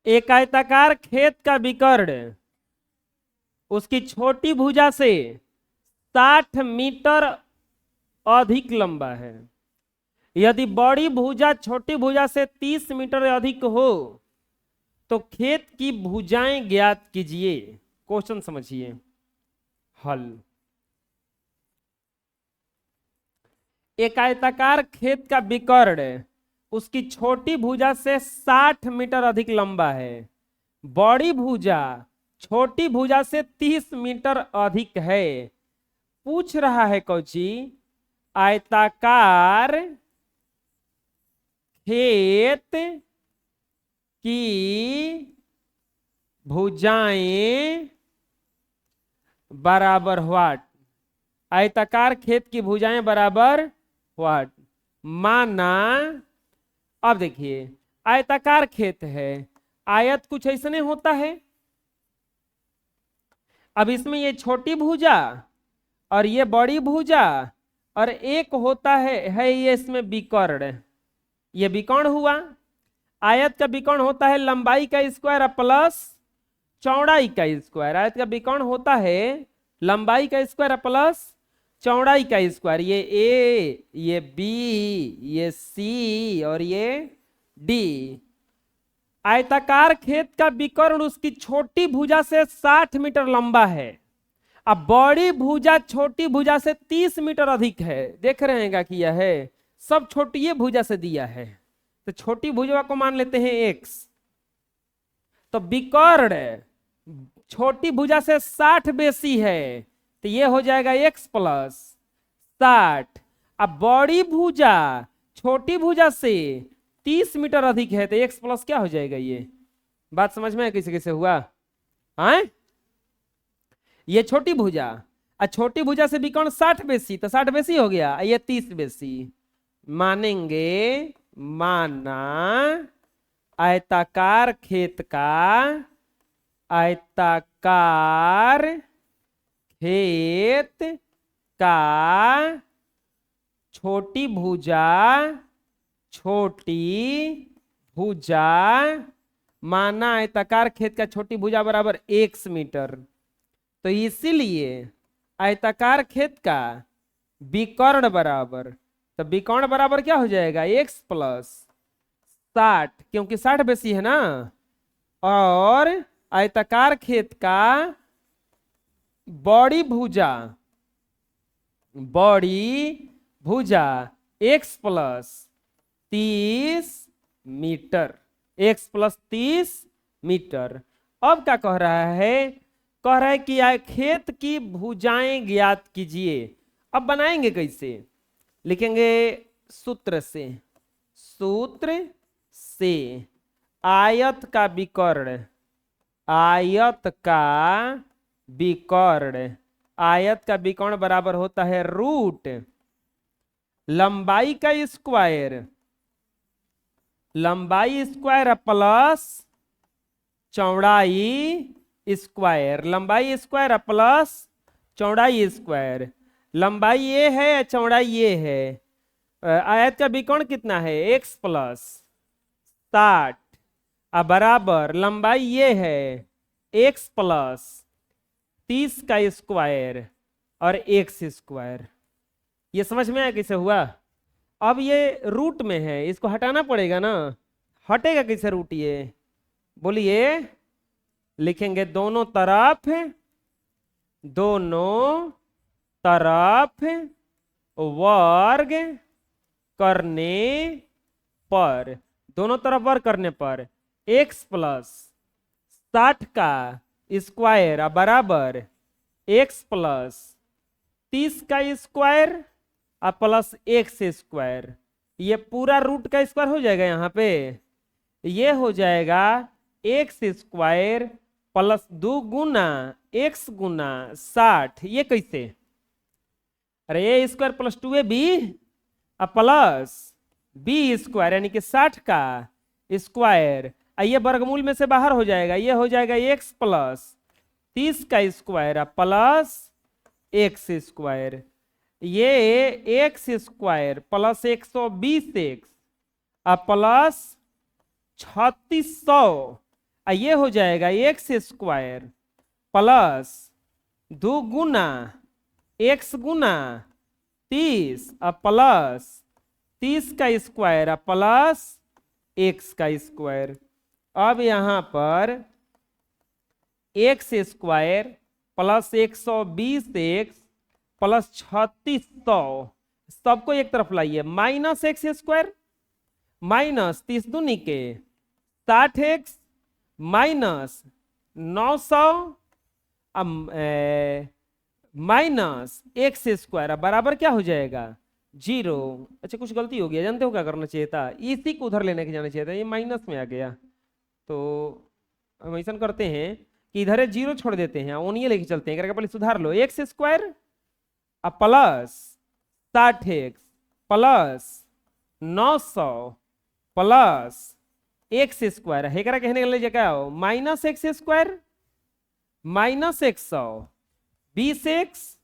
एक आयताकार खेत का विकर्ण उसकी छोटी भुजा से 60 मीटर अधिक लंबा है। यदि बड़ी भुजा छोटी भुजा से 30 मीटर अधिक हो तो खेत की भुजाएं ज्ञात कीजिए। क्वेश्चन समझिए। हल। एक आयताकार खेत का विकर्ण उसकी छोटी भुजा से 60 मीटर अधिक लंबा है। बड़ी भुजा छोटी भुजा से 30 मीटर अधिक है। पूछ रहा है कौची, आयताकार खेत की भुजाएं बराबर व्हाट। आयताकार खेत की भुजाएं बराबर व्हाट। माना, अब देखिए आयताकार खेत है, आयत कुछ ऐसने होता है। अब इसमें ये छोटी भुजा और ये बड़ी भुजा और एक होता है ये इसमें विकर्ण। ये विकर्ण हुआ। आयत का विकर्ण होता है लंबाई का स्क्वायर प्लस चौड़ाई का स्क्वायर। आयत का विकर्ण होता है लंबाई का स्क्वायर प्लस चौड़ाई का स्क्वायर। ये ए, ये बी, ये सी और ये डी। आयताकार खेत का विकर्ण उसकी छोटी भुजा से 60 मीटर लंबा है। अब बड़ी भुजा छोटी भुजा से 30 मीटर अधिक है। देख रहे हैं कि यह है सब छोटी भुजा से दिया है, तो छोटी भुजा को मान लेते हैं x। तो विकर्ण छोटी भुजा से 60 बेसी है, तो ये हो जाएगा x प्लस 60। अब बड़ी भुजा छोटी भुजा से 30 मीटर अधिक है, तो x प्लस क्या हो जाएगा। ये बात समझ में कैसे कैसे हुआ। हाँ, ये छोटी भुजा और छोटी भुजा से विकर्ण 60 बेसी, तो 60 बेसी हो गया, ये 30 बेसी। मानेंगे, माना आयताकार खेत का, आयताकार खेत का छोटी भुजा, छोटी भुजा, माना आयताकार खेत का छोटी भुजा बराबर 1 मीटर। तो इसीलिए आयताकार खेत का विकर्ण बराबर, तो विकर्ण बराबर क्या हो जाएगा x प्लस 60, क्योंकि 60 बेसी है ना। और आयताकार खेत का बड़ी भुजा, बड़ी भुजा x plus 30 metre, x plus 30 metre. अब क्या कह रहा है, कह रहा है कि खेत की भुजाएं ज्ञात कीजिए। अब बनाएंगे कैसे, लिखेंगे सूत्र से। सूत्र से आयत का विकर्ण, आयत का विकर्ण, आयत का विकर्ण बराबर होता है रूट लंबाई का स्क्वायर, लंबाई स्क्वायर प्लस चौड़ाई स्क्वायर, लंबाई स्क्वायर प्लस चौड़ाई स्क्वायर। लंबाई ये है, चौड़ाई ये है। आयत का विकर्ण कितना है, x प्लस 60 बराबर लंबाई ये है x प्लस 30 का स्क्वायर और x स्क्वायर। ये समझ में आया कैसे हुआ। अब ये रूट में है, इसको हटाना पड़ेगा ना। हटेगा कैसे रूट, ये बोलिए। लिखेंगे दोनों तरफ, दोनों तरफ वर्ग करने पर, दोनों तरफ वर्ग करने पर x प्लस 60 का स्क्वायर बराबर x प्लस 30 का स्क्वायर प्लस x स्क्वायर। ये पूरा रूट का स्क्वायर हो जाएगा यहाँ पे, ये हो जाएगा x स्क्वायर प्लस 2 गुना x गुना 60। ये कैसे, अरे a square plus 2ab plus b square यानी कि 60 का स्क्वायर। ये वर्गमूल में से बाहर हो जाएगा, ये हो जाएगा x प्लस 30 का स्क्वायर प्लस x स्क्वायर। ये x square plus 120x plus 3600 ये हो जाएगा एक्स स्क्वायर प्लस 2 गुना एक्स गुना 30 प्लस 30 का स्क्वायर प्लस एक्स का स्क्वायर। अब यहां पर x square plus 120 x plus 3600 सबको एक तरफ लाइए, माइनस एक्स स्क्वायर माइनस 30 दूनी के 60 x minus 900 minus x square बराबर क्या हो जाएगा 0। अच्छा कुछ गलती हो गया, जानते हो क्या करना चाहिए था, इसी को उधर लेने के जाना चाहिए था, ये माइनस में आ गया। तो हम ऐसा करते हैं कि इधर 0 छोड़ देते हैं, ओनिए लेके चलते हैं, करके पहले सुधार लो। X square plus 60 x plus 900 plus x square है, कहने के लिए क्या हो minus x square minus 120 x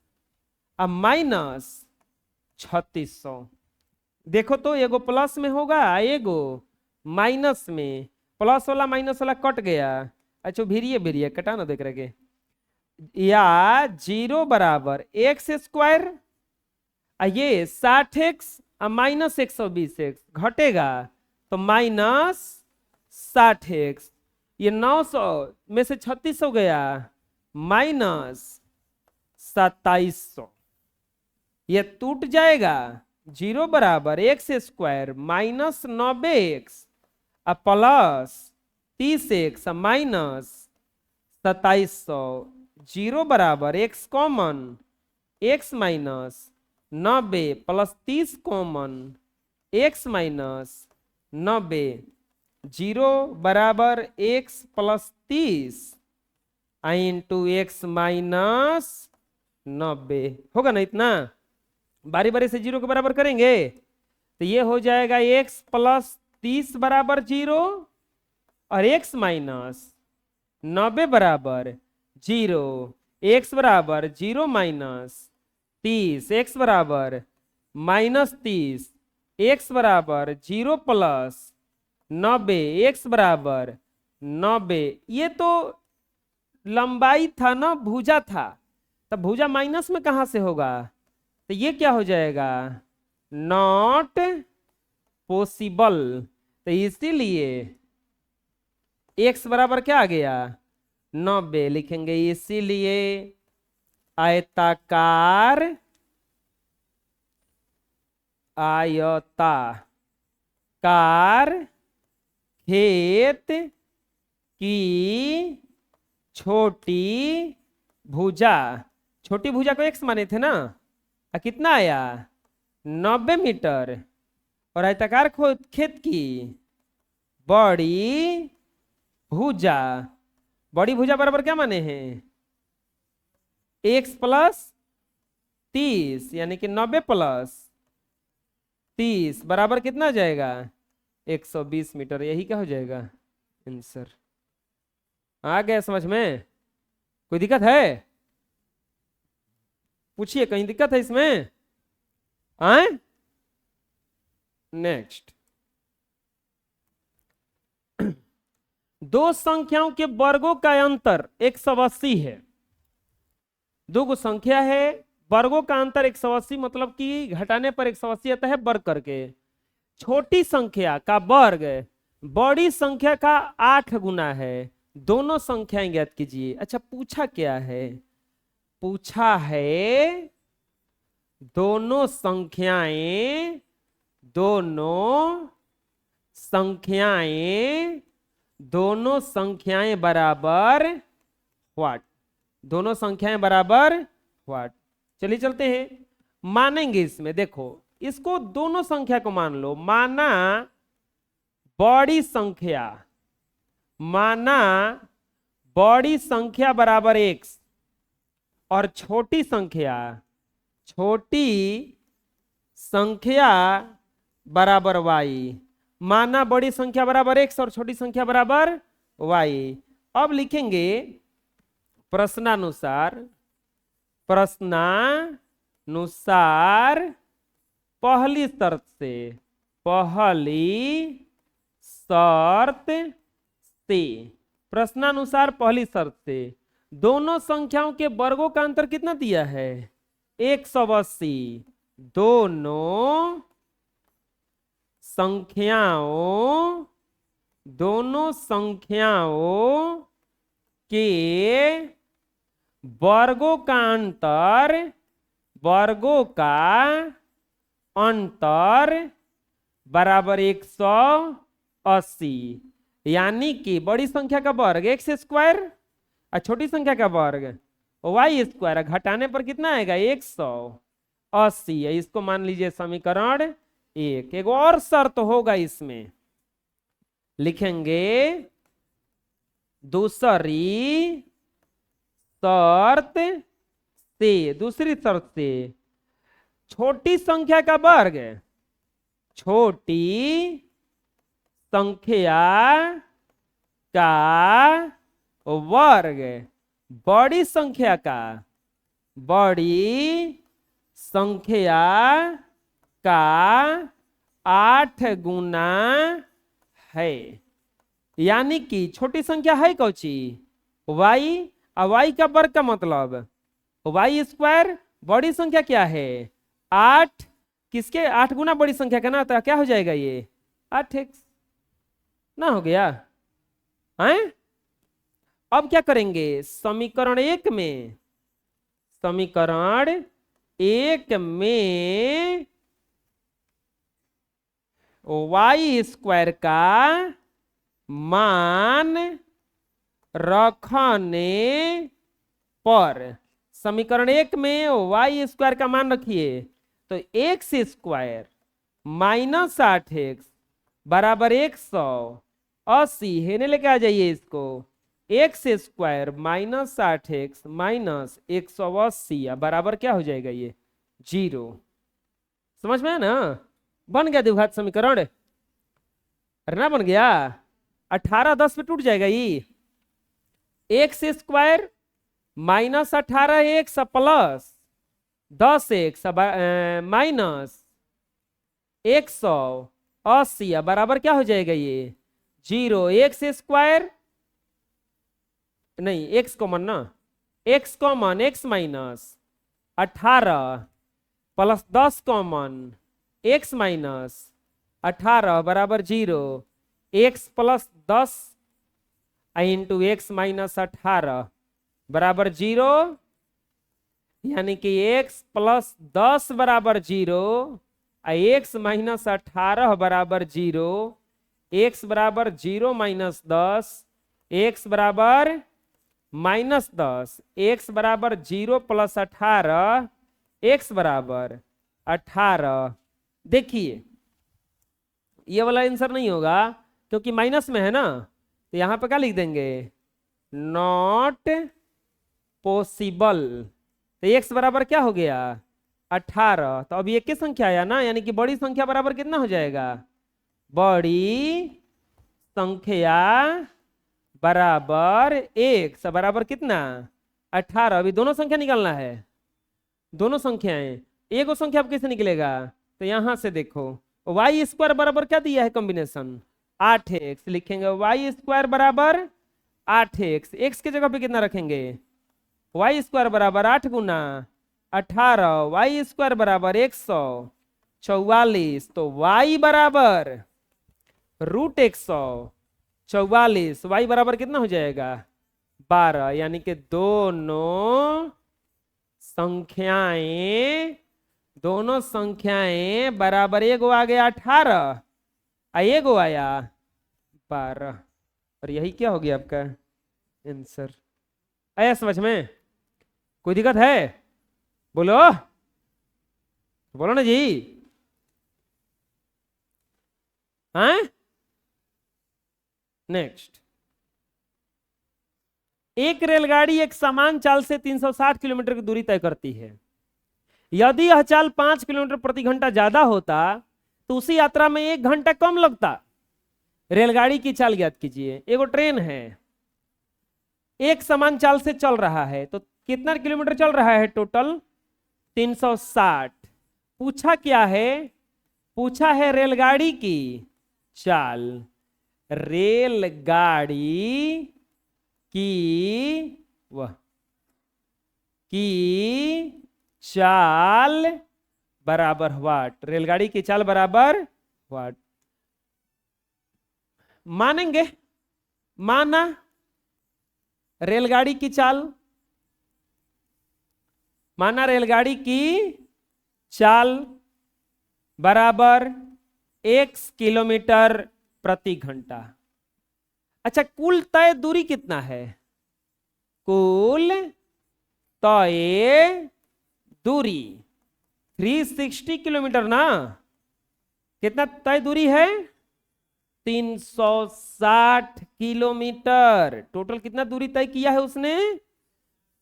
minus 3600। देखो तो एगो प्लस में होगा एगो माइनस में, प्लस वाला माइनस वाला कट गया। अच्छा भिरिये भिरिये कटा ना देख रहे, या 0 बराबर एक्स स्क्वायर ये 60 एक्स माइनस 120 एक्स घटेगा तो माइनस 60 एक्स, ये 900 में से 3600 गया माइनस 2700, ये टूट जाएगा। 0 बराबर x square minus 90 x plus 30 x minus 2700, 0 बराबर x common x minus 90 plus 30 common x minus 90, 0 बराबर x plus 30 into x minus 90 होगा ना इतना। बारी बारी से 0 के बराबर करेंगे तो ये हो जाएगा एक्स प्लस 30 बराबर 0 और एक्स माइनस 90 बराबर 0, एक्स बराबर 0 माइनस 30, एक्स बराबर माइनस 30, एक्स बराबर 0 प्लस 90, एक्स बराबर 90। ये तो लंबाई था ना, भुजा था, तब भुजा माइनस में कहां से होगा, तो ये क्या हो जाएगा नॉट पॉसिबल। तो इसीलिए x बराबर क्या आ गया 90 लिखेंगे, इसीलिए आयताकार खेत की छोटी भुजा, छोटी भुजा को x माने थे ना, कितना आया 90 मीटर, और आयताकार खेत की बड़ी भुजा, बड़ी भुजा बराबर क्या माने हैं x प्लस 30 यानी कि 90 प्लस 30 बराबर कितना आ जाएगा 120 मीटर, यही क्या हो जाएगा आंसर। आ गया समझ में, कोई दिक्कत है पूछिए, कहीं दिक्कत है इसमें आए। नेक्स्ट, दो संख्याओं के वर्गों का अंतर 180 है। दो गो संख्या है, वर्गों का अंतर 180 मतलब कि घटाने पर 180 आता है वर्ग करके। छोटी संख्या का वर्ग बड़ी संख्या का 8 गुना है। दोनों संख्याएं ज्ञात कीजिए। अच्छा पूछा क्या है, पूछा है दोनों संख्याएं बराबर व्हाट, दोनों संख्याएं बराबर व्हाट। चलिए चलते हैं, मानेंगे इसमें। देखो इसको दोनों संख्या को मान लो, माना बड़ी संख्या बराबर x और छोटी संख्या बराबर y। माना बड़ी संख्या बराबर x और छोटी संख्या बराबर y। अब लिखेंगे प्रश्नानुसार पहली शर्त से प्रश्नानुसार पहली शर्त से दोनों संख्याओं के वर्गों का अंतर कितना दिया है 180। दोनों संख्याओं के वर्गों का अंतर बराबर 180। यानी कि बड़ी संख्या का वर्ग एक्स स्क्वायर और छोटी संख्या का वर्ग वाई स्क्वायर, घटाने पर कितना आएगा 180 है। इसको मान लीजिए समीकरण 1। एक और शर्त होगा इसमें, लिखेंगे दूसरी शर्त से छोटी संख्या का वर्ग बड़ी संख्या का 8 गुना है। यानी कि छोटी संख्या है कौची वाई, और वाई का वर्ग का मतलब वाई स्क्वायर, बड़ी संख्या क्या है 8, किसके 8 गुना बड़ी संख्या का ना, तो क्या हो जाएगा ये 8x ना हो गया है। अब क्या करेंगे समीकरण 1 में वाई स्क्वायर का मान रखने पर, समीकरण 1 में वाई स्क्वायर का मान रखिए तो एक्स स्क्वायर माइनस 8x बराबर 180 है, ने लेके आ जाइए इसको, x square minus 8x minus 180 बराबर क्या हो जाएगा ये 0। समझ में है ना, बन गया द्विघात समीकरण। अरे ना बन गया, 18 10 पे टूट जाएगा ये, x square minus 18x plus 10x minus 180 बराबर क्या हो जाएगा ये 0। एक्स स्क्वायर नहीं, एक्स कॉमन ना, x common, x minus 18 plus 10 common, x minus 18 बराबर 0। X plus 10 into x minus 18 बराबर 0, यानी कि x प्लस 10 बराबर 0, एक्स माइनस 18 बराबर 0, x बराबर 0 माइनस 10, x बराबर माइनस 10, x बराबर 0 प्लस 18, x बराबर 18। देखिए ये वाला आंसर नहीं होगा क्योंकि माइनस में है ना, तो यहां पे क्या लिख देंगे नॉट पॉसिबल। तो x बराबर क्या हो गया 18, तो अब ये किस संख्या आया ना, यानी कि बड़ी संख्या बराबर कितना हो जाएगा, बड़ी संख्या बराबर 1 बराबर कितना 18। अभी दोनों संख्या निकालना है, दोनों संख्याएं, एक संख्या अब कैसे निकलेगा, तो यहां से देखो वाई स्क्वायर बराबर क्या दिया है कॉम्बिनेशन 8x, लिखेंगे वाई स्क्वायर बराबर 8x, x के जगह पे कितना रखेंगे वाई स्क्वायर बराबर 8 गुना 18, वाई स्क्वायर बराबर 144, तो वाई बराबर रूट 144, वाई बराबर कितना हो जाएगा 12। यानी कि दोनों संख्याएं बराबर, एगो आ गया 18 एगो आया 12, और यही क्या हो गया आपका आंसर। आया समझ में, कोई दिक्कत है बोलो, बोलो ना जी। हाँ नेक्स्ट, एक रेलगाड़ी एक समान चाल से 360 किलोमीटर की दूरी तय करती है। यदि यह चाल 5 किलोमीटर प्रति घंटा ज्यादा होता तो उसी यात्रा में 1 घंटा कम लगता। रेलगाड़ी की चाल ज्ञात कीजिए। एगो ट्रेन है, एक समान चाल से चल रहा है, तो कितना किलोमीटर चल रहा है टोटल 360। पूछा क्या है, पूछा है रेलगाड़ी की चाल। रेलगाड़ी की वह की चाल बराबर वाट, रेलगाड़ी की चाल बराबर वाट। मानेंगे, माना रेलगाड़ी की चाल, माना रेलगाड़ी की चाल बराबर x किलोमीटर प्रति घंटा। अच्छा, कुल तय दूरी कितना है? कुल तय दूरी 360 किलोमीटर ना। कितना तय दूरी है? 360 किलोमीटर। टोटल कितना दूरी तय किया है उसने?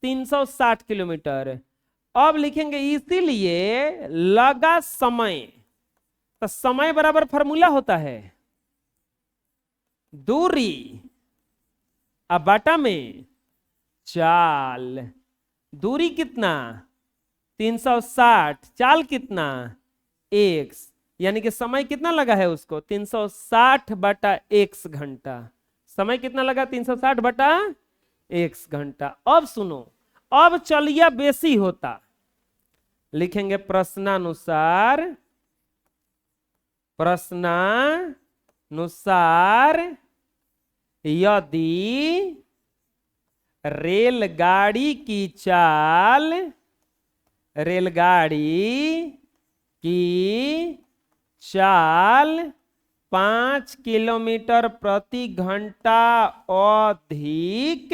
360 किलोमीटर। अब लिखेंगे इसीलिए लगा समय, तो समय बराबर फॉर्मूला होता है दूरी अब बाटा में चाल। दूरी कितना? 360, चाल कितना? x, यानी कि समय कितना लगा है उसको? 360 बटा x घंटा। समय कितना लगा? 360 बटा x घंटा। अब सुनो, अब चलिया बेसी होता, लिखेंगे प्रश्नानुसार, प्रश्नानुसार यदि रेलगाड़ी की चाल, रेलगाड़ी की चाल 5 किलोमीटर प्रति घंटा अधिक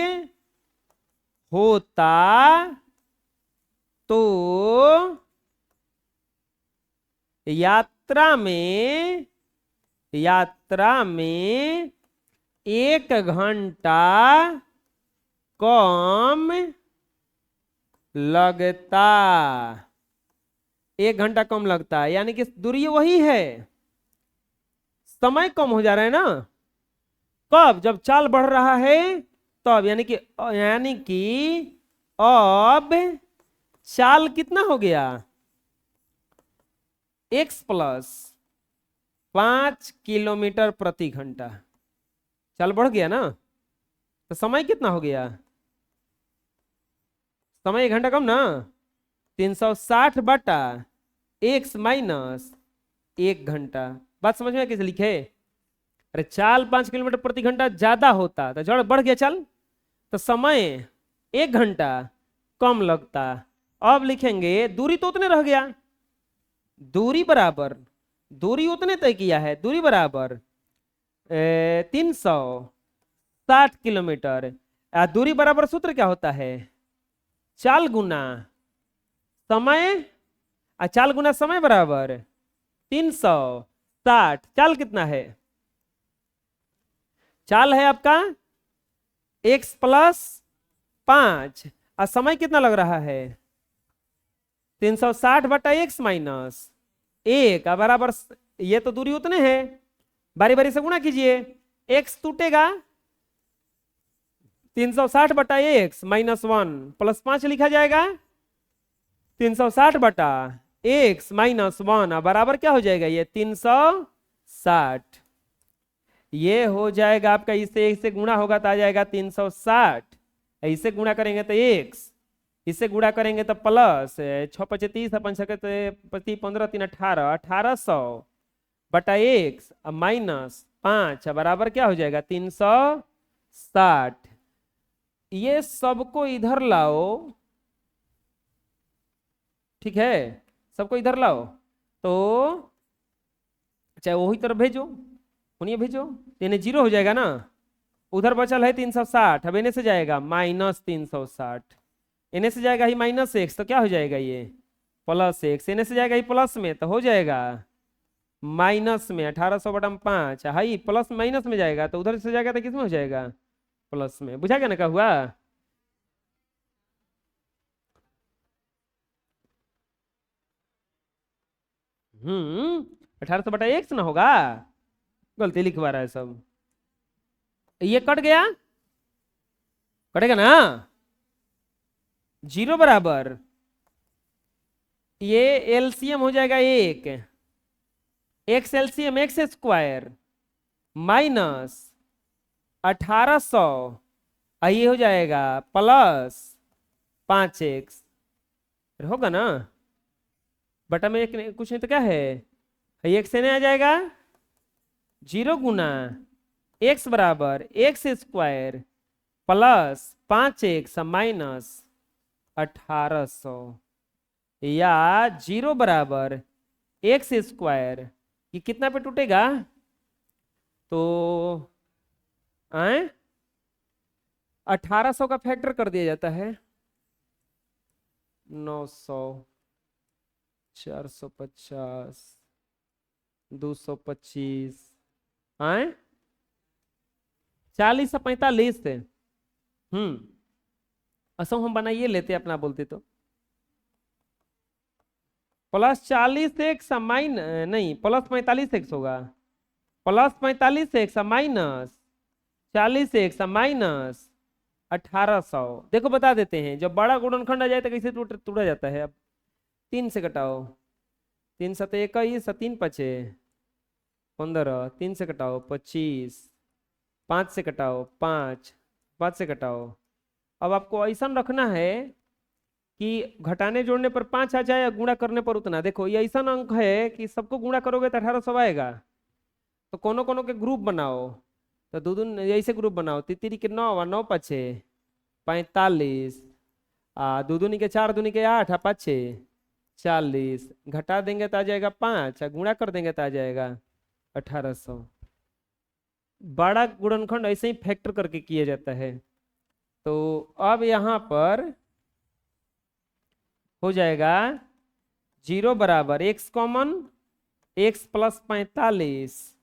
होता तो यात्रा में 1 घंटा कम लगता, 1 घंटा कम लगता है। यानी कि दूरी वही है, समय कम हो जा रहा है ना। कब? जब चाल बढ़ रहा है तब। यानी कि अब चाल कितना हो गया? x प्लस 5 किलोमीटर प्रति घंटा। चाल बढ़ गया ना, तो समय कितना हो गया? समय 1 घंटा कम ना। 360 बटा x माइनस 1 घंटा। बात समझ में कैसे लिखे? अरे चाल 5 किलोमीटर प्रति घंटा ज्यादा होता तो जड़ बढ़ गया चाल, तो समय 1 घंटा कम लगता। अब लिखेंगे दूरी तो उतने रह गया, दूरी बराबर, दूरी उतने तय किया है, दूरी बराबर 360 किलोमीटर। दूरी बराबर सूत्र क्या होता है? चाल गुना समय, चाल गुना समय बराबर 360। चाल कितना है? चाल है आपका x प्लस 5 और समय कितना लग रहा है? 360 बटा x माइनस 1 बराबर, ये तो दूरी उतने है, बारी बारी से गुणा कीजिए, x टूटेगा, 360 बटा x माइनस 1 प्लस 5 लिखा जाएगा, 360 बटा x माइनस 1 बराबर क्या हो जाएगा? ये 360। ये हो जाएगा आपका, इससे गुणा होगा तो आ जाएगा 360, इससे गुणा करेंगे तो x, इससे गुणा करेंगे तो प्लस 6 पचे 30, 25 15 3 18, 1800 बटा x माइनस 5 बराबर क्या हो जाएगा? 360। ये सबको इधर लाओ, ठीक है, सबको इधर लाओ तो चाहे वही तरफ भेजो, उन्हें भेजो, यानी 0 हो जाएगा ना। उधर बचल है 360, अब इन्हें से जाएगा माइनस 360, इन्हें से जाएगा ही माइनस x, तो क्या हो जाएगा? ये प्लस x, इन्हें से जाएगा ही प्लस में, तो हो जाएगा माइनस में 1800 बटा 5, हाई प्लस माइनस में जाएगा, तो उधर से जाएगा तो किसमें हो जाएगा? प्लस में। बुझा क्या ना क्या हुआ? हम्म, 1800 बटा x ना होगा, गलती लिखवा रहा है सब। ये कट गया, कटेगा ना, 0 बराबर, ये एलसीएम हो जाएगा 1, x एलसीएम x² माइनस 1800 ये हो जाएगा प्लस 5x, होगा ना, बटा में एक कुछ नहीं तो क्या है, एक से नहीं आ जाएगा, 0 गुना x बराबर x square plus 5x minus 1800, या 0 बराबर एक्स स्क्वायर, ये कितना पे टूटेगा, तो 1800 का फैक्टर कर दिया जाता है, 900, 450, 225, 40 से 45 से, असो हम बनाइए लेते अपना बोलते तो, प्लस 40x माइन नहीं प्लस 45x होगा, plus 45x minus 40x minus 1800। देखो बता देते हैं, जब बड़ा गुणनखंड आ जाए तो कैसे टूटा जाता है। अब 3 से घटाओ, 3 सत 21, 3 पचे 15, 3 से घटाओ 25, 5 से घटाओ 5, 5 से घटाओ। अब आपको ऐसा रखना है कि घटाने जोड़ने पर 5 आ जाए या गुणा करने पर उतना। देखो ये ऐसा अंक है कि सबको गुणा करोगे तो 1800 आएगा, तो कोनो कोनो के ग्रुप बनाओ, तो दो दून ऐसे ग्रुप बनाओ, तितरी के 9 और 9 पचे 45, दो दूनी के 4, दूनी के 8, 5 40, घटा देंगे तो आ जाएगा 5, गुणा कर देंगे तो आ जाएगा 1800। बड़ा गुणनखंड ऐसे ही फैक्टर करके किया जाता है। तो अब यहाँ पर हो जाएगा 0 बराबर x कॉमन, x प्लस 45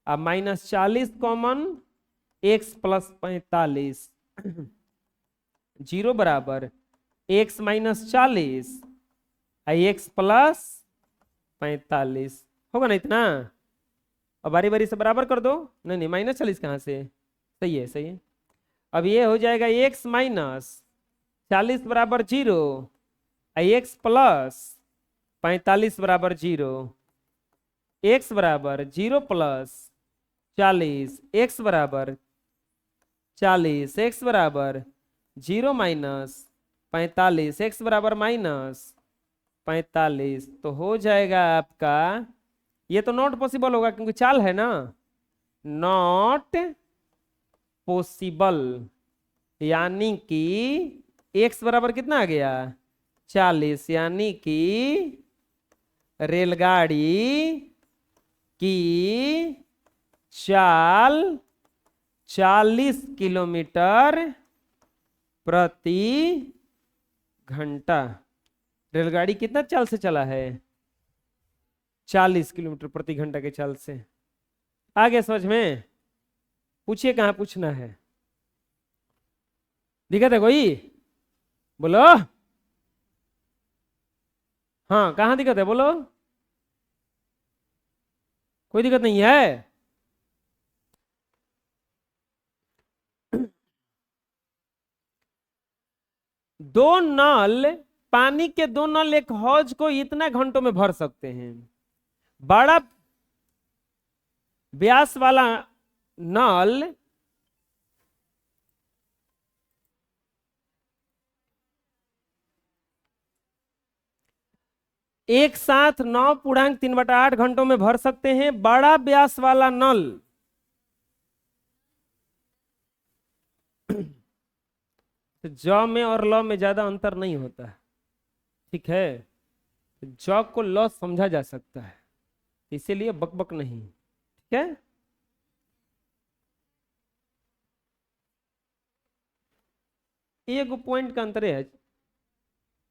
अब माइनस 40 कॉमन, x प्लस 45, 0 बराबर x माइनस 40 x प्लस 45 होगा ना इतना। अब बारी बारी से बराबर कर दो, नहीं नहीं माइनस 40 कहाँ से, सही है सही है। अब ये हो जाएगा x माइनस 40 बराबर 0, x प्लस 45 बराबर 0, x बराबर 0 प्लस 40, x बराबर 40, x बराबर 0 माइनस 45, x बराबर माइनस 45। तो हो जाएगा आपका, ये तो नॉट पॉसिबल होगा क्योंकि चाल है ना, नॉट पॉसिबल, यानी कि x बराबर कितना आ गया 40, यानी कि रेलगाड़ी की चाल 40 किलोमीटर प्रति घंटा। रेलगाड़ी कितना चाल से चला है, 40 किलोमीटर प्रति घंटा के चाल से। आगे समझ में, पूछिए कहाँ पूछना है, दिक्कत है कोई, बोलो। हाँ कहाँ दिक्कत है बोलो, कोई दिक्कत नहीं है। दो नल, पानी के दो नल एक हौज को इतना घंटों में भर सकते हैं। बड़ा व्यास वाला नल एक साथ 9.3/8 घंटों में भर सकते हैं। बड़ा व्यास वाला नल ज में और ल में ज्यादा अंतर नहीं होता है, ठीक है, ज को ल समझा जा सकता है, इसीलिए बकबक नहीं, ठीक है। एक पॉइंट का अंतर है,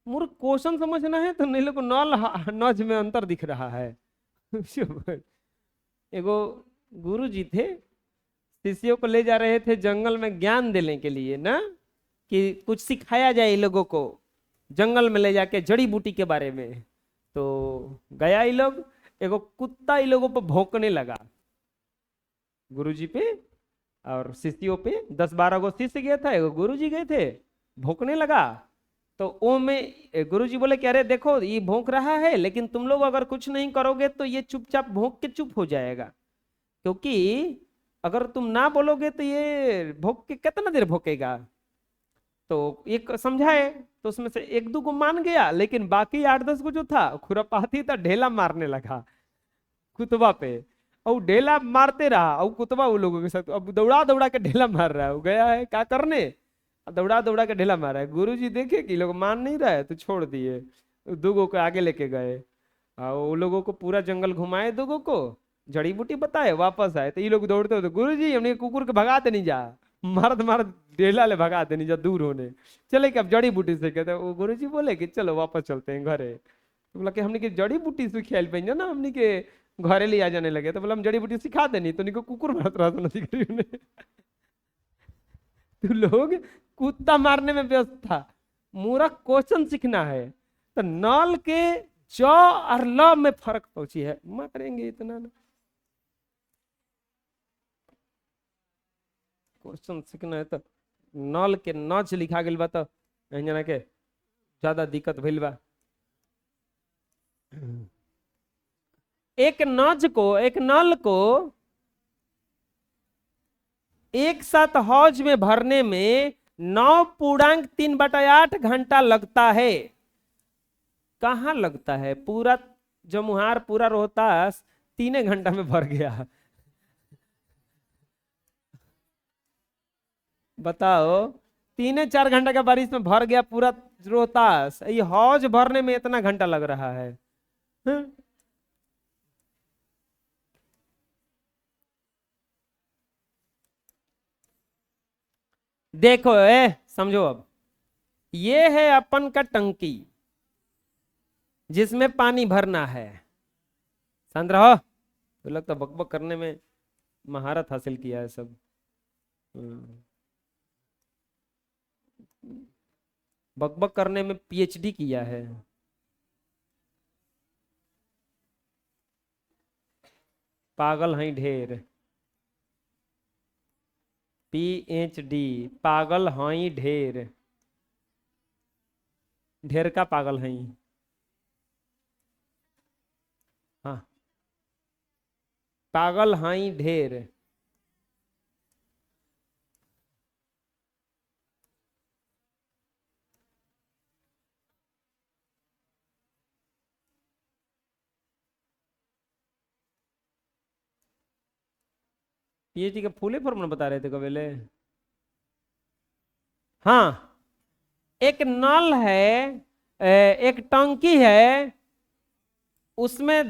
मूर्ख क्वेश्चन समझना है तो नहीं लोग नल नज में अंतर दिख रहा है। एगो गुरु जी थे, शिष्यों को ले जा रहे थे जंगल में ज्ञान देने के लिए ना, कि कुछ सिखाया जाए इन लोगों को, जंगल में ले जाके जड़ी बूटी के बारे में। तो गया ये लोग, एगो कुत्ता इन लोगों पर भौंकने लगा, गुरुजी पे और शिष्यों पे। 10-12 गो शिष्य गया था, एगो गुरुजी गए थे, भौंकने लगा। तो वो में गुरुजी बोले कि अरे देखो ये भौंक रहा है, लेकिन तुम लोग अगर कुछ नहीं करोगे तो ये चुपचाप भौंक के चुप हो जाएगा, क्योंकि अगर तुम ना बोलोगे तो ये भोग के कितना देर भोकेगा। तो एक समझाए तो उसमें से एक दो को मान गया, लेकिन बाकी 8-10 को जो था खुरापाती था, ढेला मारने लगा कुतबा पे। और ढेला मारते रहा और कुतबा वो लोगों के साथ अब दौड़ा दौड़ा के ढेला मार रहा है। वो गया है क्या करने, दौड़ा दौड़ा के ढेला मार रहा है। गुरुजी देखे कि लोग मान नहीं रहे तो छोड़ दिए, दुगो को आगे लेके गए और वो लोगों को पूरा जंगल घुमाए, दुगो को जड़ी बूटी बताए, वापस आए तो ये लोग दौड़ते होते, गुरुजी हमने कुकुर के भगाते नहीं जा, मर्द मर्द ढेला ले भगाते नहीं जा दूर होने, चले कि अब जड़ी बूटी से कहते। वो गुरुजी बोले कि चलो वापस चलते हैं घरे। तो बोला कि हमने के जड़ी बूटी से खेल पे ना हमने के घरे ले आ जाने लगे। तो बोला हम जड़ी बूटी सिखा देनी तो निको कुकुर मारत रहा था नहीं तो लोग कुत्ता मारने में व्यस्त था, मूर्ख क्वेश्चन सीखना है। तो नल के ज और ल में फर्क पहुंची है, मारेंगे इतना ना। क्वेश्चन सीखना है तो नल के नच लिखा गया बा तो जना के ज्यादा दिक्कत भइल बा। एक नज को, एक नल को एक साथ हौज में भरने में 9.3/8 घंटा लगता है। कहाँ लगता है, पूरा जमुहार पूरा रोहतास 3 घंटा में भर गया। बताओ 3-4 घंटा का बारिश में भर गया पूरा रोहतास, ये हौज भरने में इतना घंटा लग रहा है। देखो समझो अब, ये है अपन का टंकी जिसमें पानी भरना है। शांत रहो, तो लगता बकबक करने में महारत हासिल किया है सब। बकबक करने में पीएचडी किया है। पागल हैं ढेर, पीएचडी, पागल हैं ढेर, ढेर का पागल हैं। हाँ, पागल हैं ढेर। पीएचडी का फुल फॉर्मूला बता रहे थे कबेले। हाँ, एक नल है, एक टंकी है, उसमें,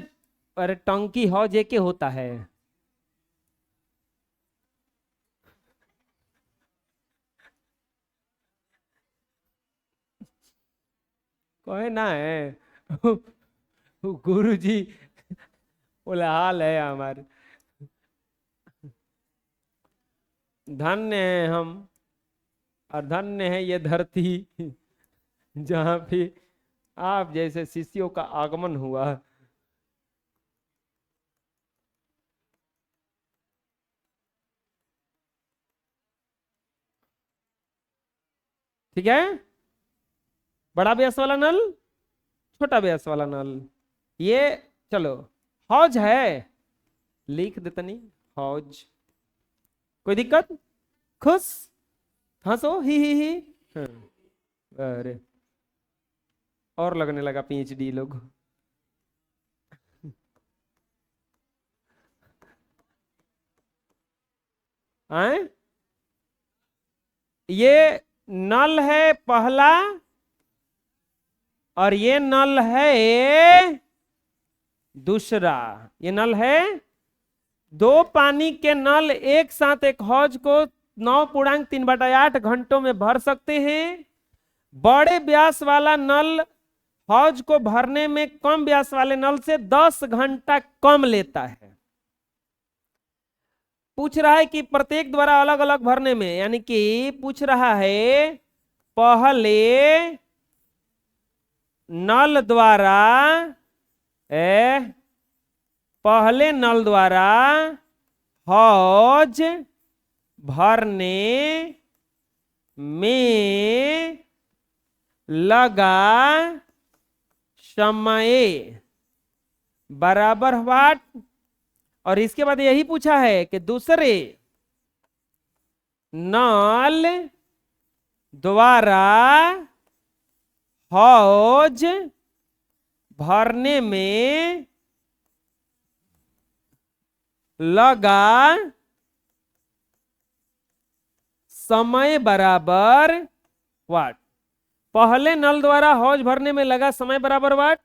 अरे टंकी हो जे के होता है। कोई ना है गुरु जी बोले हाल है हमारे, धन्य है हम और धन्य है ये धरती जहां पे आप जैसे शिष्यों का आगमन हुआ। ठीक है, बड़ा व्यास वाला नल, छोटा व्यास वाला नल, ये चलो हौज है, लिख देता नहीं हौज, कोई दिक्कत, खुश, हंसो ही। हाँ, अरे और लगने लगा पीएचडी लोग। आए, ये नल है पहला और ये नल है दूसरा। ये नल है, दो पानी के नल एक साथ एक हौज को 9.3/8 घंटों में भर सकते हैं। बड़े व्यास वाला नल हौज को भरने में कम व्यास वाले नल से 10 घंटा कम लेता है। पूछ रहा है कि प्रत्येक द्वारा अलग अलग भरने में, यानी कि पूछ रहा है पहले नल द्वारा, पहले नल द्वारा हौज भरने में लगा समय बराबर व्हाट, और इसके बाद यही पूछा है कि दूसरे नल द्वारा हौज भरने में लगा समय बराबर वाट। पहले नल द्वारा हौज भरने में लगा समय बराबर वाट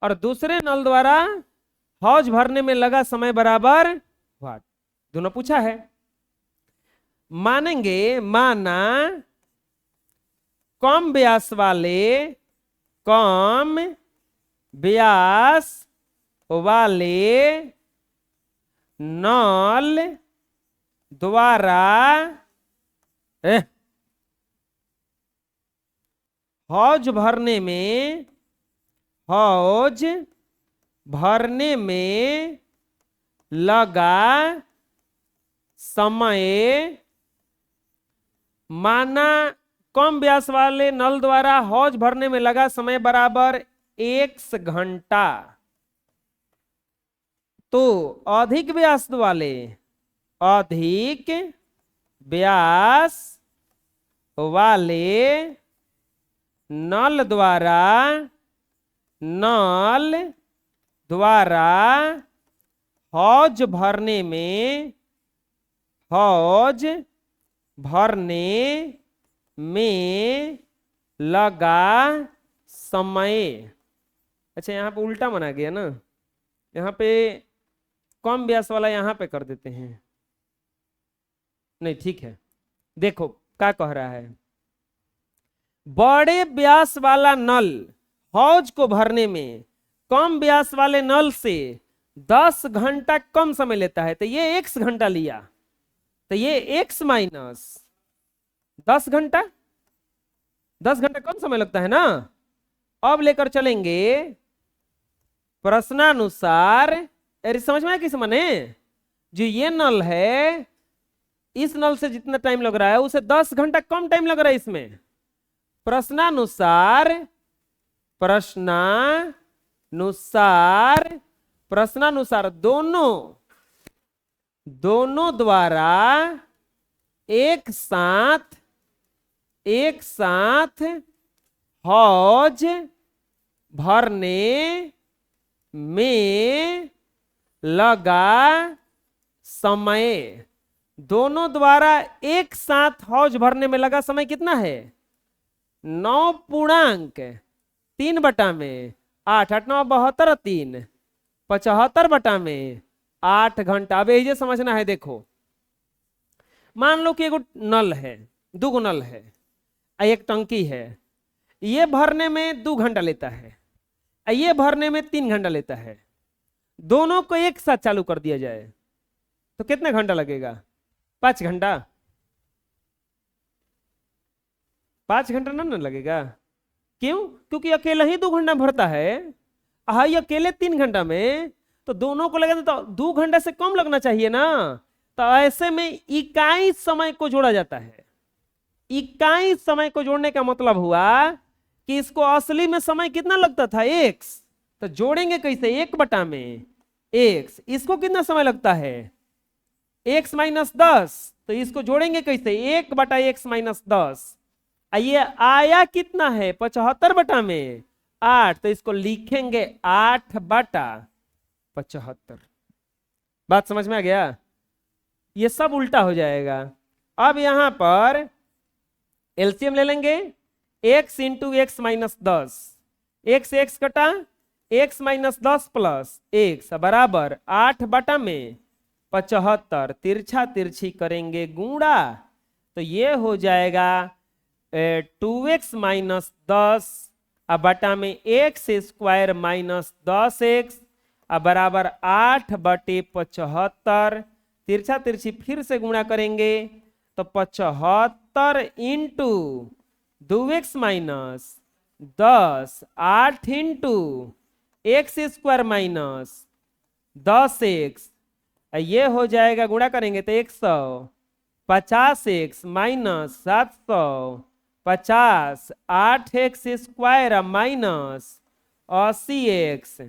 और दूसरे नल द्वारा हौज भरने में लगा समय बराबर वाट, दोनों पूछा है। मानेंगे, माना कम व्यास वाले नल द्वारा हौज भरने में लगा समय, माना कम व्यास वाले नल द्वारा हौज भरने में लगा समय बराबर 1 घंटा, तो अधिक व्यास वाले नल द्वारा हौज भरने में लगा समय। अच्छा, यहाँ पे उल्टा बना गया ना, यहाँ पे कम व्यास वाला यहाँ पे कर देते हैं। नहीं, ठीक है, देखो क्या कह रहा है। बड़े व्यास वाला नल हौज को भरने में कम व्यास वाले नल से 10 घंटा कम समय लेता है, तो ये x घंटा लिया, तो ये x माइनस 10 घंटा, 10 घंटा कम समय लगता है ना। अब लेकर चलेंगे प्रश्नानुसार। अरे समझ में आया किस माने? जो ये नल है, इस नल से जितना टाइम लग रहा है उसे 10 घंटा कम टाइम लग रहा है इसमें। प्रश्नानुसार दोनों द्वारा एक साथ हौज भरने में लगा समय। दोनों द्वारा एक साथ हौज भरने में लगा समय कितना है? 9.3/8, 8 9 72, 3 75/8 घंटा। अब यही समझना है। देखो, मान लो कि एगो नल है, 2 नल है, एक टंकी है। ये भरने में 2 घंटा लेता है, ये भरने में 3 घंटा लेता है। दोनों को एक साथ चालू कर दिया जाए तो कितने घंटा लगेगा? 5 घंटा। 5 घंटा ना लगेगा। क्यों? क्योंकि अकेला ही 2 घंटा भरता है, ये अकेले 3 घंटा में, तो दोनों को लगा तो 2 घंटा से कम लगना चाहिए ना। तो ऐसे में इकाई समय को जोड़ा जाता है। इकाई समय को जोड़ने का मतलब हुआ कि इसको असली में समय कितना लगता था? x, तो जोड़ेंगे कैसे? 1 में x। इसको कितना समय लगता है? x माइनस 10, तो इसको जोड़ेंगे कैसे? 1/x minus 10। ये आया कितना है? 75 में 8, तो इसको लिखेंगे 8/75। बात समझ में आ गया? ये सब उल्टा हो जाएगा। अब यहां पर एलसीएम ले लेंगे, x into x minus 10, x x कटा, x माइनस 10 प्लस x बराबर 8/75। तिरछा तिरछी करेंगे गुणा, तो ये हो जाएगा 2x माइनस 10 बटा में x² माइनस 10x बराबर 8/75। तिरछा तिरछी फिर से गुणा करेंगे तो 75 into 2x minus 10, 8 into x² minus 10x, ये हो जाएगा, गुणा करेंगे तो 150x minus 750, 8x² minus 80x।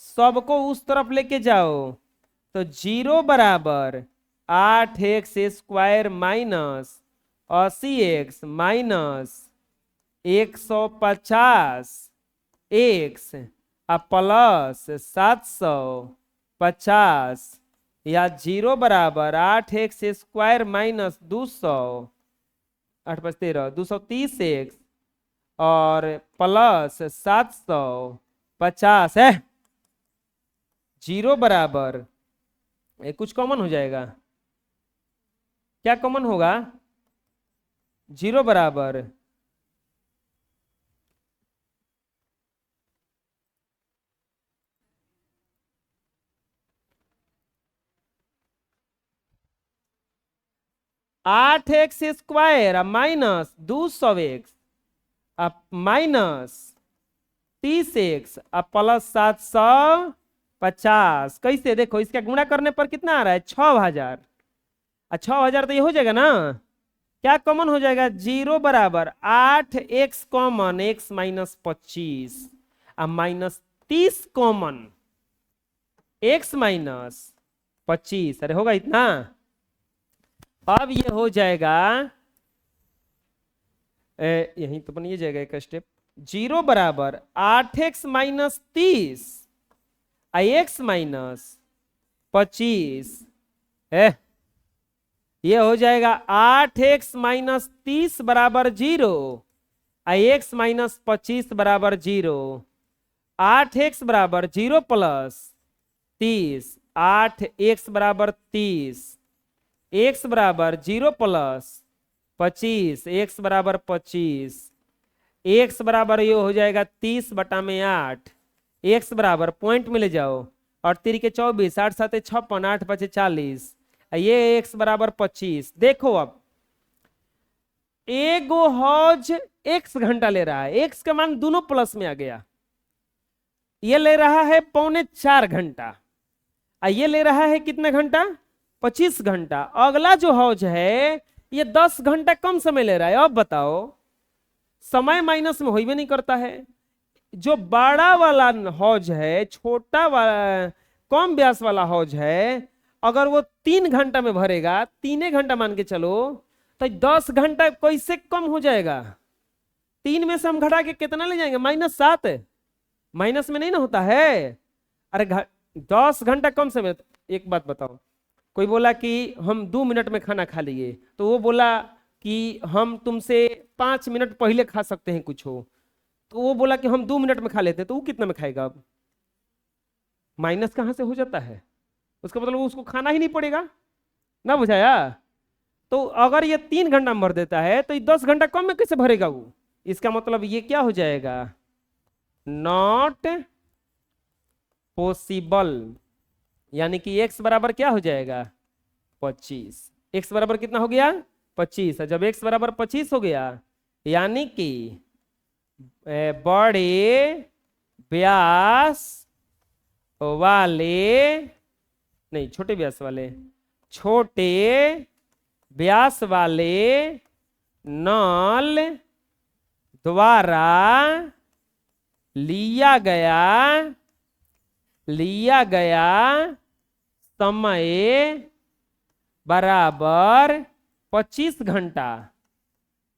सबको उस तरफ लेके जाओ तो 0 बराबर 8x² minus 80x minus 150x plus 750 या 0 बराबर 8x² माइनस 200 8 5 13 230x और प्लस 750 है। 0 बराबर कुछ कॉमन हो जाएगा, क्या कॉमन होगा? 0 बराबर 8x² minus 200x minus 30x plus 750। कैसे? देखो इसका गुणा करने पर कितना आ रहा है? 6000। 6000 तो ये हो जाएगा ना। क्या कॉमन हो जाएगा? 0 बराबर 8x common x minus 25 minus 30 common x minus 25। अरे होगा इतना। अब ये हो जाएगा यहीं तो बन ये जाएगा एक स्टेप। 0 बराबर 8x माइनस 30 x माइनस 25 है। ये हो जाएगा 8x माइनस 30 बराबर 0 x माइनस 25 बराबर 0। 8x बराबर 0 प्लस 30 8x बराबर 30 x बराबर 0 प्लस 25 x बराबर 25 x बराबर ये हो जाएगा 30 बटा में 8 x बराबर पॉइंट में ले जाओ और 3 के 24 8 7 56 8 5 40 ये x बराबर 25। देखो अब एगो हौज x घंटा ले रहा है, x का मान दोनों प्लस में आ गया। ये ले रहा है 3.25 घंटा, ये ले रहा है कितना घंटा? 25 घंटा। अगला जो हौज है ये 10 घंटा कम समय ले रहा है। अब बताओ, समय माइनस में हो ही नहीं करता है। जो बड़ा वाला हौज है, छोटा वाला कम व्यास वाला हौज है, अगर वो 3 घंटा में भरेगा, 3 घंटा मान के चलो, तो 10 घंटा कैसे कम हो जाएगा? 3 में से हम घटा के कितना ले जाएंगे? -7। माइनस में नहीं ना होता है। अरे 10 घंटा कम समय। एक बात बताओ, कोई बोला कि हम 2 मिनट में खाना खा लिए, तो वो बोला कि हम तुमसे 5 मिनट पहले खा सकते हैं कुछ हो, तो वो बोला कि हम 2 मिनट में खा लेते हैं, तो वो कितना में खाएगा? अब माइनस कहां से हो जाता है? उसका मतलब उसको खाना ही नहीं पड़ेगा ना। बुझाया? तो अगर ये 3 घंटा में भर देता है तो ये 10 घंटा कम में कैसे भरेगा वो? इसका मतलब ये क्या हो जाएगा? Not possible. यानी कि x बराबर क्या हो जाएगा? 25। x बराबर कितना हो गया? 25। जब x बराबर 25 हो गया, यानी कि बड़े व्यास वाले, नहीं छोटे व्यास वाले, छोटे व्यास वाले नल द्वारा लिया गया समय बराबर 25 घंटा।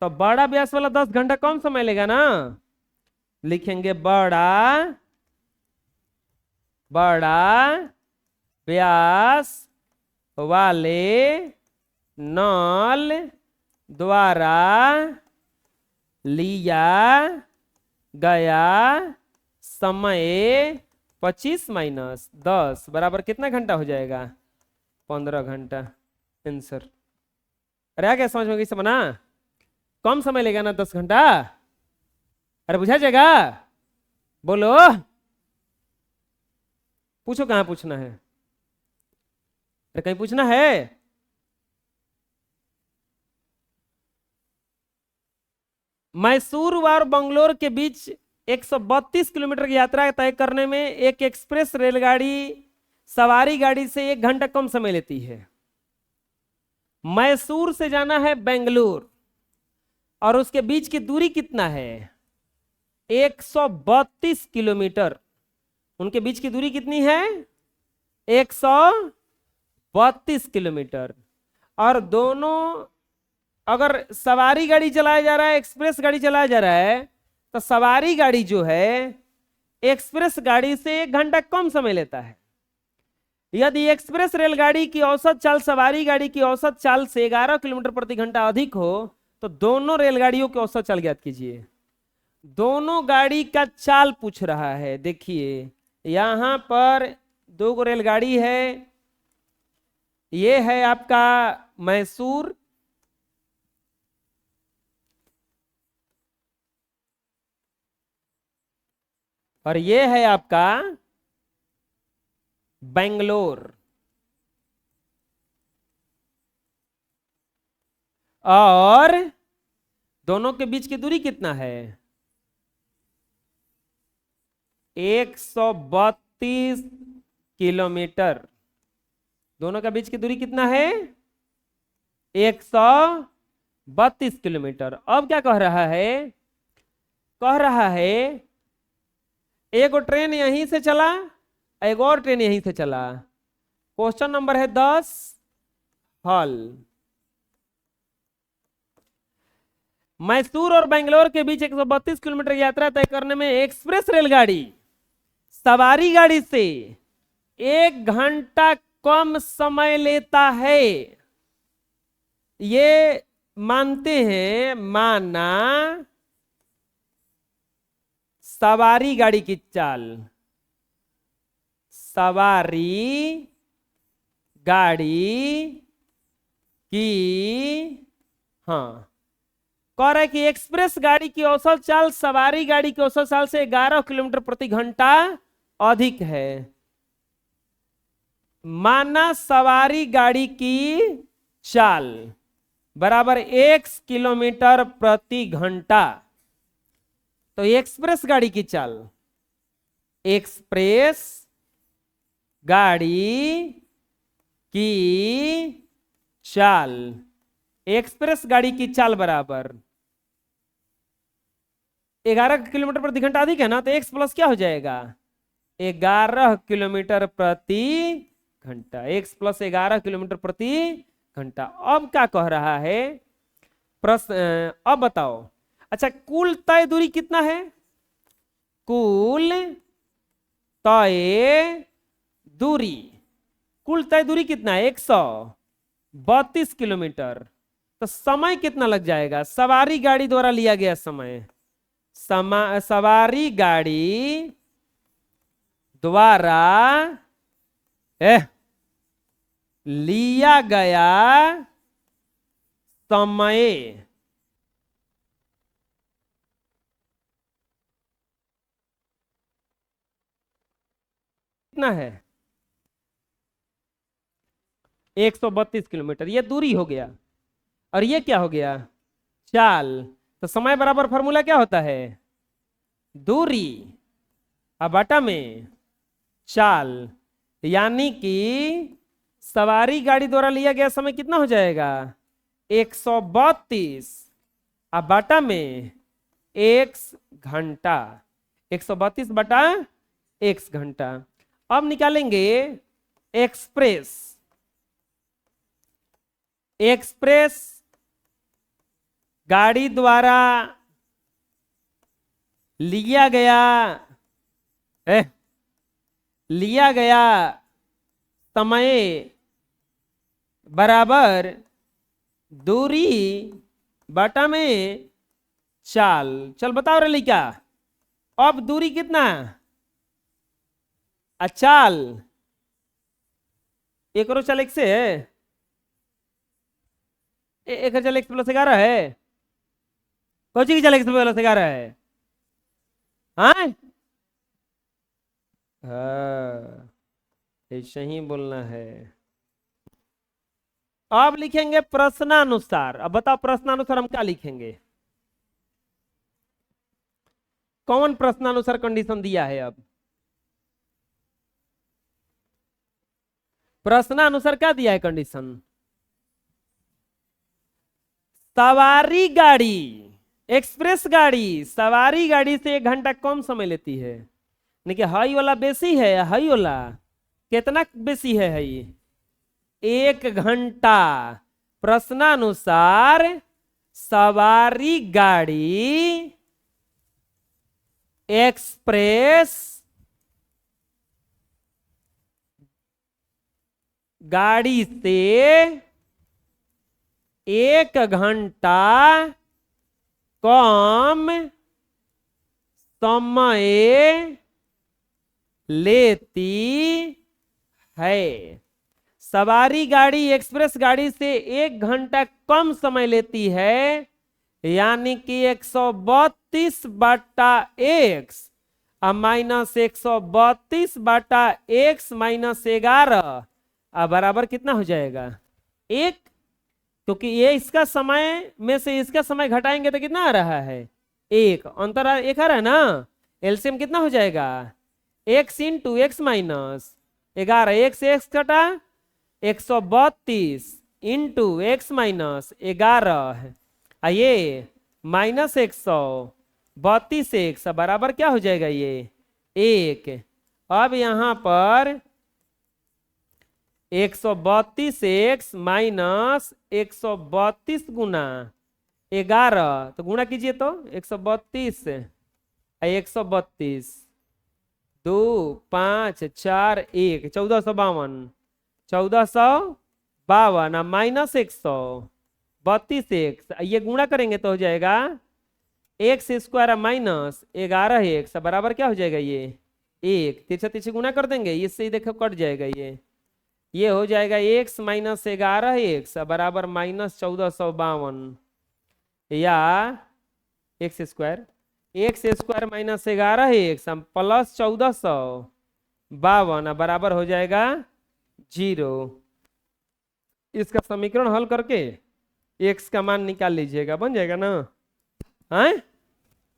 तो बड़ा व्यास वाला 10 घंटा कम समय लेगा ना। लिखेंगे बड़ा व्यास वाले नल द्वारा लिया गया समय 25 माइनस 10 बराबर कितना घंटा हो जाएगा? 15 घंटा। आंसर। अरे आ गया समझ में? कैसे बना? कम समय लेगा ना 10 घंटा। अरे बुझा जाएगा? बोलो, पूछो कहां पूछना है? अरे कहीं पूछना है? मैसूर और बंगलोर के बीच 132 किलोमीटर की यात्रा तय करने में एक एक्सप्रेस रेलगाड़ी सवारी गाड़ी से 1 घंटा कम समय लेती है। मैसूर से जाना है बेंगलुरु और उसके बीच की दूरी कितना है? 132 किलोमीटर। उनके बीच की दूरी कितनी है? 32 किलोमीटर। और दोनों अगर सवारी गाड़ी चलाया जा रहा है, एक्सप्रेस गाड़ी चलाया जा रहा है, तो सवारी गाड़ी जो है एक्सप्रेस गाड़ी से 1 घंटा कम समय लेता है। यदि एक्सप्रेस रेलगाड़ी की औसत चाल सवारी गाड़ी की औसत चाल से 11 किलोमीटर प्रति घंटा अधिक हो तो दोनों रेलगाड़ियों की औसत चाल ज्ञात कीजिए। दोनों गाड़ी का चाल पूछ रहा है। देखिए यहां पर 2 रेलगाड़ी है, ये है आपका मैसूर, और ये है आपका बेंगलोर। और दोनों के बीच की दूरी कितना है? 132 किलोमीटर। दोनों के बीच की दूरी कितना है? 132 किलोमीटर। अब क्या कह रहा है? कह रहा है एक ट्रेन यहीं से चला, एक और ट्रेन यहीं से चला। क्वेश्चन नंबर है 10 हल। मैसूर और बेंगलोर के बीच 132 किलोमीटर यात्रा तय करने में एक्सप्रेस रेलगाड़ी सवारी गाड़ी से 1 घंटा कम समय लेता है। ये मानते हैं, माना सवारी गाड़ी की चाल, सवारी गाड़ी की, हाँ, कह रहा है कि एक्सप्रेस गाड़ी की औसत चाल सवारी गाड़ी की औसत चाल से 11 किलोमीटर प्रति घंटा अधिक है। माना सवारी गाड़ी की चाल बराबर 1 किलोमीटर प्रति घंटा। तो एक्सप्रेस गाड़ी की चाल, एक्सप्रेस गाड़ी की चाल, एक्सप्रेस गाड़ी की चाल बराबर 11 किलोमीटर प्रति घंटा अधिक है ना, तो x प्लस क्या हो जाएगा? 11 किलोमीटर प्रति घंटा। x प्लस 11 किलोमीटर प्रति घंटा। अब क्या कह रहा है प्रश्न? अब बताओ, अच्छा कुल तय दूरी कितना है? कुल तय दूरी, कुल तय दूरी कितना है? 132 किलोमीटर। तो समय कितना लग जाएगा? सवारी गाड़ी द्वारा लिया गया समय, सवारी गाड़ी द्वारा लिया गया समय कितना है? 132 किलोमीटर। ये दूरी हो गया, और ये क्या हो गया? चाल। तो समय बराबर फॉर्मूला क्या होता है? दूरी अब बटा में चाल, यानी कि सवारी गाड़ी द्वारा लिया गया समय कितना हो जाएगा? 132 अब बटा में x घंटा, 132 बटा x घंटा। अब निकालेंगे एक्सप्रेस, एक्सप्रेस गाड़ी द्वारा लिया गया समय बराबर दूरी बटा में चाल। चल बताओ रे क्या, अब दूरी कितना? चाल एक और चाल 1 से है, एक चाल 1 प्लस 11 है। कौन सी की चाल 1 प्लस 11 है? हाँ ऐसे ही बोलना है। अब लिखेंगे प्रश्नानुसार। अब बताओ प्रश्नानुसार हम क्या लिखेंगे? कौन प्रश्नानुसार कंडीशन दिया है? अब प्रश्नानुसार क्या दिया है कंडीशन? सवारी गाड़ी, एक्सप्रेस गाड़ी सवारी गाड़ी से 1 घंटा कम समय लेती है। देखिए हाई वाला बेसी है, हाई वाला कितना बेसी है? हाई 1 घंटा। प्रश्नानुसार सवारी गाड़ी एक्सप्रेस गाड़ी से 1 घंटा कम समय लेती है। सवारी गाड़ी एक्सप्रेस गाड़ी से 1 घंटा कम समय लेती है, यानी कि 132/x माइनस 132/x माइनस 11 बराबर कितना हो जाएगा 1, क्योंकि ये इसका समय में से इसका समय घटाएंगे तो कितना आ रहा है 1, अंतर 1 आ रहा है ना। एलसीएम कितना हो जाएगा x इंटू एक्स माइनस 11, 1 से x कटा 132 इंटू एक्स माइनस 11 ये माइनस 132x बराबर क्या हो जाएगा ये 1। अब यहां पर 132x माइनस 132 गुना 11, तो गुणा कीजिए तो 132 132 2 5 4 1 1452 1452 माइनस 132x ये गुणा करेंगे तो हो जाएगा एक्स स्क्वायर माइनस 11x बराबर क्या हो जाएगा ये 1। तिरछा तिरछे गुणा कर देंगे, इससे ही देखो कट जाएगा ये हो जाएगा x माइनस 11x बराबर माइनस 1452 या x square minus 11x plus 1452 बराबर हो जाएगा 0। इसका समीकरण हल करके x का मान निकाल लीजिएगा, बन जाएगा ना। हैं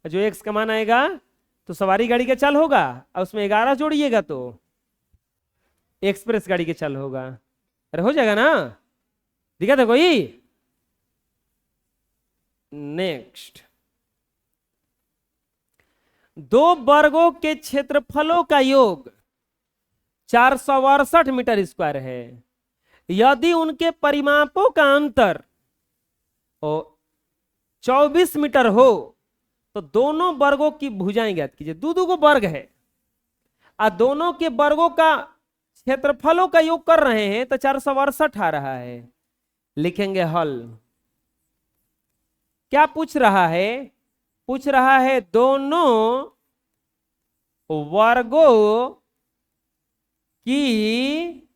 जो x का मान आएगा तो सवारी गाड़ी का चाल होगा और उसमें 11 जोड़िएगा तो एक्सप्रेस गाड़ी के चाल होगा। अरे हो जाएगा ना, दिखा था कोई। नेक्स्ट, 2 वर्गों के क्षेत्रफलों का योग 468 मीटर स्क्वायर है। यदि उनके परिमापों का अंतर 24 मीटर हो तो दोनों वर्गों की भुजाएं ज्ञात कीजिए। दो को वर्ग है और दोनों के वर्गों का क्षेत्रफलों का योग कर रहे हैं तो 468 आ रहा है। लिखेंगे हल। क्या पूछ रहा है? पूछ रहा है दोनों वर्गों की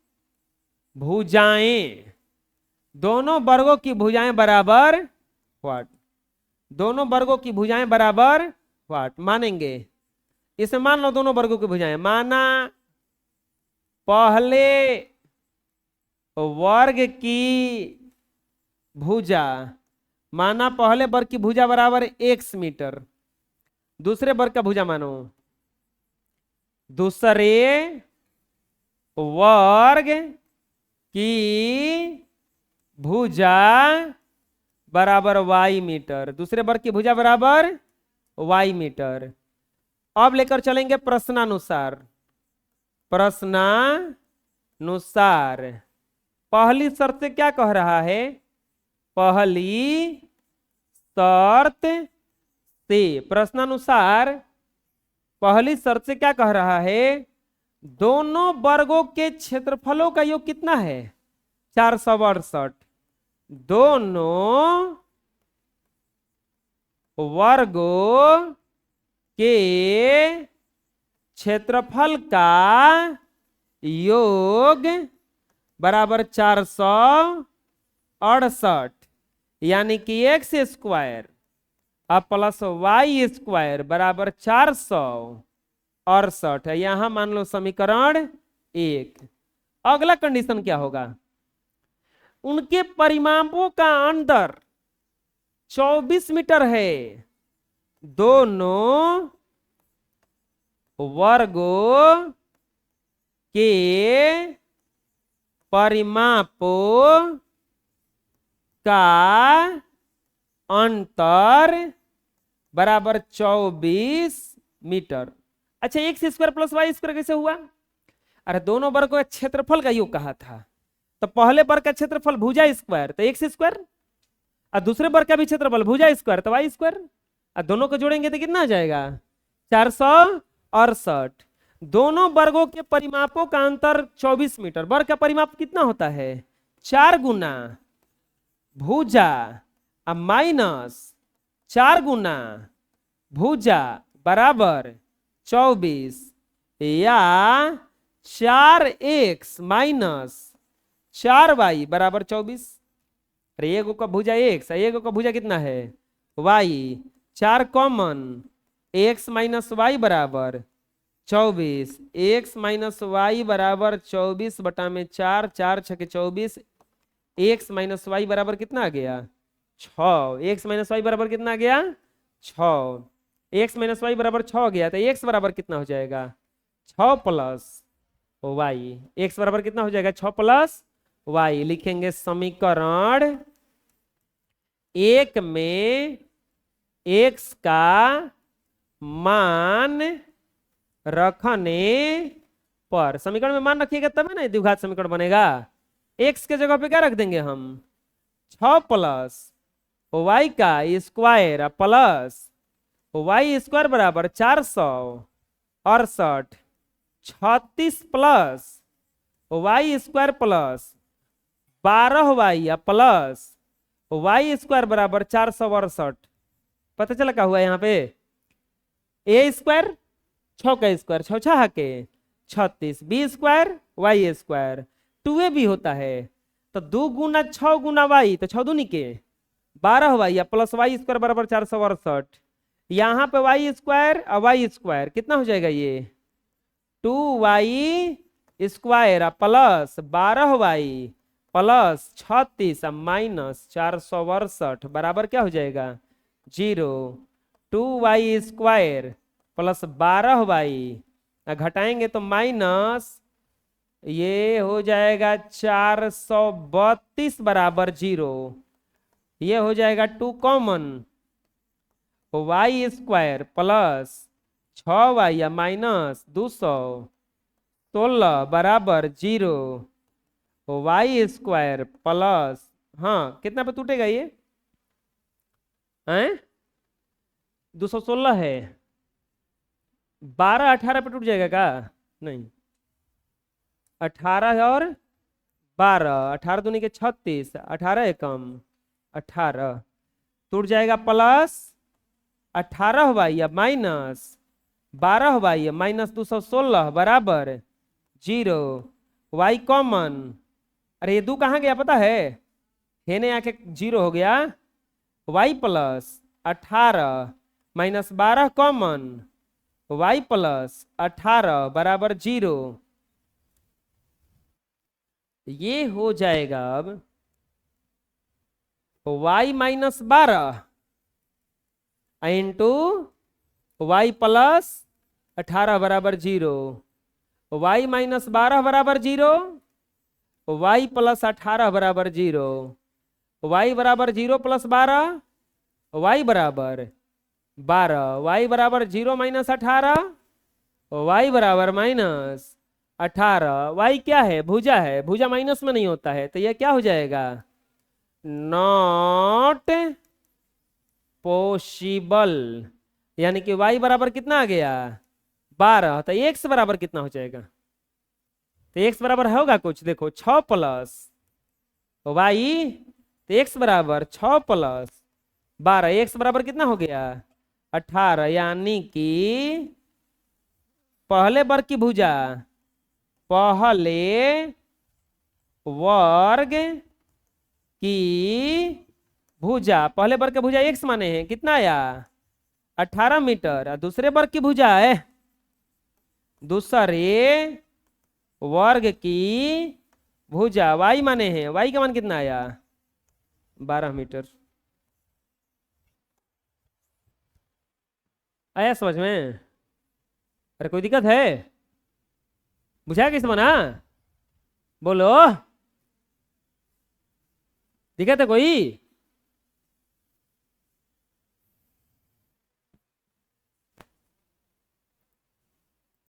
भुजाएं, दोनों वर्गों की भुजाएं बराबर व्हाट, दोनों वर्गों की भुजाएं बराबर व्हाट मानेंगे। इसे मान लो दोनों वर्गों की भुजाएं, माना पहले वर्ग की भुजा, माना पहले वर्ग की भुजा बराबर x मीटर, दूसरे वर्ग का भुजा मानो दूसरे वर्ग की भुजा बराबर y मीटर, दूसरे वर्ग की भुजा बराबर y मीटर। अब लेकर चलेंगे प्रश्नानुसार। प्रश्नानुसार पहली शर्त से क्या कह रहा है? पहली शर्त से, प्रश्नानुसार पहली शर्त से क्या कह रहा है? दोनों वर्गों के क्षेत्रफलों का योग कितना है? 468। दोनों वर्गों के क्षेत्रफल का योग बराबर 468, यानी कि एक्स स्क्वायर अब प्लस वाई स्क्वायर बराबर 468 है। यहां मान लो समीकरण 1। अगला कंडीशन क्या होगा? उनके परिमापों का अंतर 24 मीटर है। दोनों वर्गों के परिमापों का अंतर बराबर 24 मीटर। अच्छा, x square plus y square कैसे हुआ? अरे दोनों वर्गों के क्षेत्रफल का योग कहा था, तो पहले वर्ग का क्षेत्रफल भुजा स्क्वायर तो एक्स स्क्वायर, और दूसरे वर्ग का भी क्षेत्रफल भुजा स्क्वायर तो वाई स्क्वायर, और दोनों को जोड़ेंगे तो कितना आ जाएगा 468। दोनों वर्गों के परिमापों का अंतर 24 मीटर। वर्ग का परिमाप कितना होता है 4 गुना भुजा अब माइनस 4 गुना भुजा बराबर 24 या 4x माइनस 4y बराबर 24। अरे एगो का भुजा x, एगो का भुजा कितना है y, 4 common x minus y बराबर 24, x माइनस वाई बराबर 24 बटा में 4, 4 छके 24, x माइनस वाई बराबर कितना आ गया 6, x माइनस वाई बराबर कितना आ गया 6, x माइनस वाई बराबर 6 गया तो x बराबर कितना हो जाएगा 6 प्लस वाई, x बराबर कितना हो जाएगा 6 प्लस वाई। लिखेंगे समीकरण 1 में x का मान रखने पर, समीकरण में मान रखिएगा तब है ना द्विघात समीकरण बनेगा। x के जगह पे क्या रख देंगे हम 6 प्लस वाई का स्क्वायर प्लस वाई स्क्वायर बराबर 468, 36 plus y square plus 12y plus y square बराबर 468। पता चला क्या हुआ यहाँ पे ए स्क्वायर 6 का स्क्वायर 6 6 के 36, B square Y square 2a भी होता है तो 2 गुना 6 गुना वाई तो 6 दूनी के 12y प्लस वाई स्क्वायर बराबर 468। यहाँ पे वाई स्क्वायर और वाई स्क्वायर कितना हो जाएगा ये 2y square plus 12y plus 36 minus 468 बराबर क्या हो जाएगा 0। 2y स्क्वायर प्लस 12y घटाएंगे तो माइनस ये हो जाएगा 432 बराबर 0। ये हो जाएगा 2 common y square plus 6y minus 216 बराबर 0, वाई स्क्वायर प्लस, हाँ कितना पे टूटेगा ये हैं 216 है, 12 18 पे टूट जाएगा क्या नहीं, 18 और 12, 18 दूनी के 36, 18 एकम 18 टूट जाएगा plus 18y minus 12y minus 216 बराबर 0, y कॉमन, अरे ये 2 कहाँ गया पता है हेने आके 0 हो गया, y plus 18 minus 12 common y plus 18 बराबर 0। ये हो जाएगा अब y minus 12 into y plus 18 बराबर 0, वाई माइनस 12 बराबर 0, वाई प्लस 18 बराबर 0, वाई बराबर 0 प्लस 12, वाई बराबर 12, वाई बराबर 0 माइनस 18, वाई बराबर माइनस 18। वाई क्या है भुजा है, भुजा माइनस में नहीं होता है तो यह क्या हो जाएगा नॉट पॉसिबल, यानी कि y बराबर कितना आ गया 12 तो x बराबर कितना हो जाएगा, तो x बराबर होगा कुछ देखो 6 प्लस y तो x बराबर 6 प्लस 12, x बराबर कितना हो गया 18, यानी कि पहले वर्ग की भुजा, पहले वर्ग की भुजा, पहले वर्ग की भुजा x माने हैं कितना आया 18 मीटर, और दूसरे वर्ग की भुजा है, दूसरे वर्ग की भुजा y माने हैं, y का मान कितना आया 12 मीटर। आया समझ में, अरे कोई दिक्कत है बुझाया कैसे बना बोलो, दिक्कत है कोई।